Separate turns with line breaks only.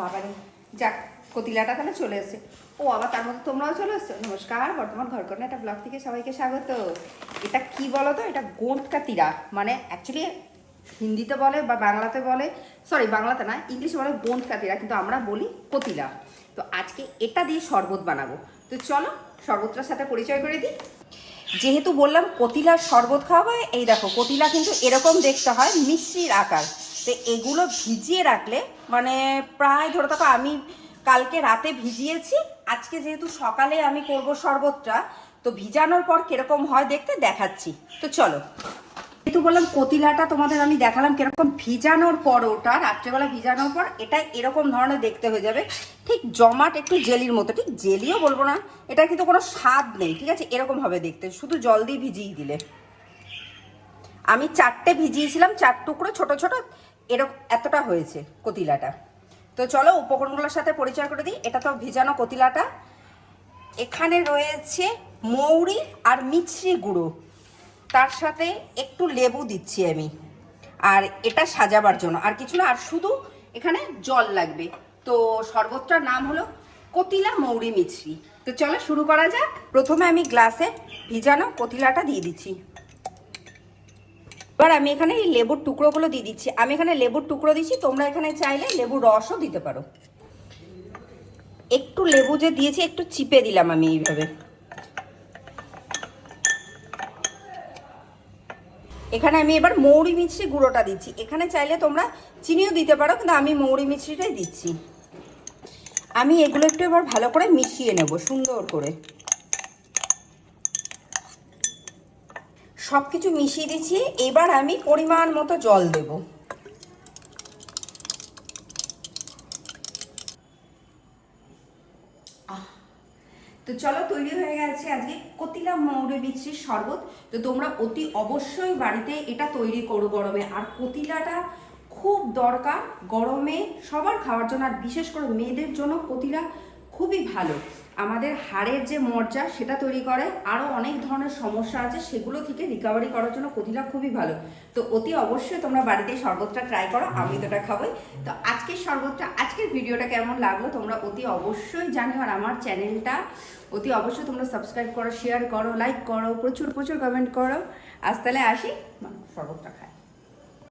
বাবারে, যাক কতিলাটা তাহলে চলে এসছে। ও আবার তার মধ্যে তোমরাও চলে এসছো। নমস্কার, বর্তমান ঘরকন্যা একটা ব্লগ থেকে সবাইকে স্বাগত। এটা কি বলো তো, এটা গোঁটকা তিরা, মানে অ্যাকচুয়ালি হিন্দিতে বলে বা বাংলাতে বলে, সরি বাংলাতে না, ইংলিশে বলে গোঁটকা তিরা, কিন্তু আমরা বলি কতিলা। তো আজকে এটা দিয়ে শরবত বানাবো। তো চলো শরবতটার সাথে পরিচয় করে দিই। যেহেতু বললাম কতিলার শরবত খাওয়াবো, এই দেখো কতিলা কিন্তু এরকম দেখতে হয়, মিষ্টির আকার। তো এগুলো ভিজিয়ে রাখলে, মানে প্রায় ধরে থাকো আমি কালকে রাতে ভিজিয়েছি, আজকে যেহেতু সকালে আমি করব শরবতটা, তো ভিজানোর পর কিরকম হয় দেখতে দেখাচ্ছি। তো চলো, যেহেতু বললাম কতিলাটা তোমাদের আমি দেখালাম কিরকম ভিজানোর পর, ওটা রাত্রেবেলা ভিজানোর পর এটা এরকম ধরনের দেখতে হয়ে যাবে, ঠিক জমাট একটু জেলির মতো। ঠিক জেলিও বলবো না, এটা কিন্তু কোনো স্বাদ নেই, ঠিক আছে, এরকম হবে দেখতে, শুধু জল দিয়ে ভিজিয়ে দিলে। আমি 4টে ভিজিয়েছিলাম, 4 টুকরো ছোট ছোট, এরকম এতটা হয়েছে কতিলাটা। তো চলো উপকরণগুলোর সাথে পরিচয় করে দিই। এটা তো ভিজানো কতিলাটা, এখানে রয়েছে মৌরি আর মিছরি গুঁড়ো, তার সাথে একটু লেবু দিচ্ছি আমি, আর এটা সাজাবার জন্য আর কিছু না, আর শুধু এখানে জল লাগবে। তো শরবতটার নাম হলো কতিলা মৌরি মিছরি। তো চলো শুরু করা যাক। প্রথমে আমি গ্লাসে ভিজানো কতিলাটা দিয়ে দিচ্ছি। এবার আমি এখানে এই লেবুর টুকরোগুলো দিয়ে দিচ্ছি। আমি এখানে লেবুর টুকরো দিচ্ছি, তোমরা এখানে চাইলে লেবুর রসও দিতে পারো। একটু লেবু যে দিয়েছি একটু চিপে দিলাম আমি এইভাবে। এখানে আমি এবার মৌরি মিছরি গুঁড়োটা দিচ্ছি। এখানে চাইলে তোমরা চিনিও দিতে পারো, কিন্তু আমি মৌরি মিছরিটাই দিচ্ছি। আমি এগুলো একটু এবার ভালো করে মিশিয়ে নেব সুন্দর করে। সব কিছু মিশিয়ে দিচ্ছি, এবার আমি পরিমাণ মতো জল দেব। তো চলো, তৈরি হয়ে গেছে আজকে কতিলা মৌরি মিছরির শরবত। তো তোমরা অতি অবশ্যই বাড়িতে এটা তৈরি করো গরমে। আর কতিলাটা খুব দরকার গরমে সবার খাওয়ার জন্য, আর বিশেষ করে মেয়েদের জন্য কতিলা খুবই ভালো। আমাদের হাড়ের যে মজ্জা সেটা তৈরি করে, আরও অনেক ধরনের সমস্যা আছে সেগুলো থেকে রিকভারি করার জন্য কতিলা খুবই ভালো। তো অতি অবশ্যই তোমরা বাড়িতে শরবতটা ট্রাই করো, আমি তো এটা খাবোই। তো আজকের শরবতটা, আজকের ভিডিওটা কেমন লাগলো তোমরা অতি অবশ্যই জানিও। আর আমার চ্যানেলটা অতি অবশ্যই তোমরা সাবস্ক্রাইব করো, শেয়ার করো, লাইক করো, প্রচুর প্রচুর কমেন্ট করো। আজ তাহলে আসি, শরবতটা খাই।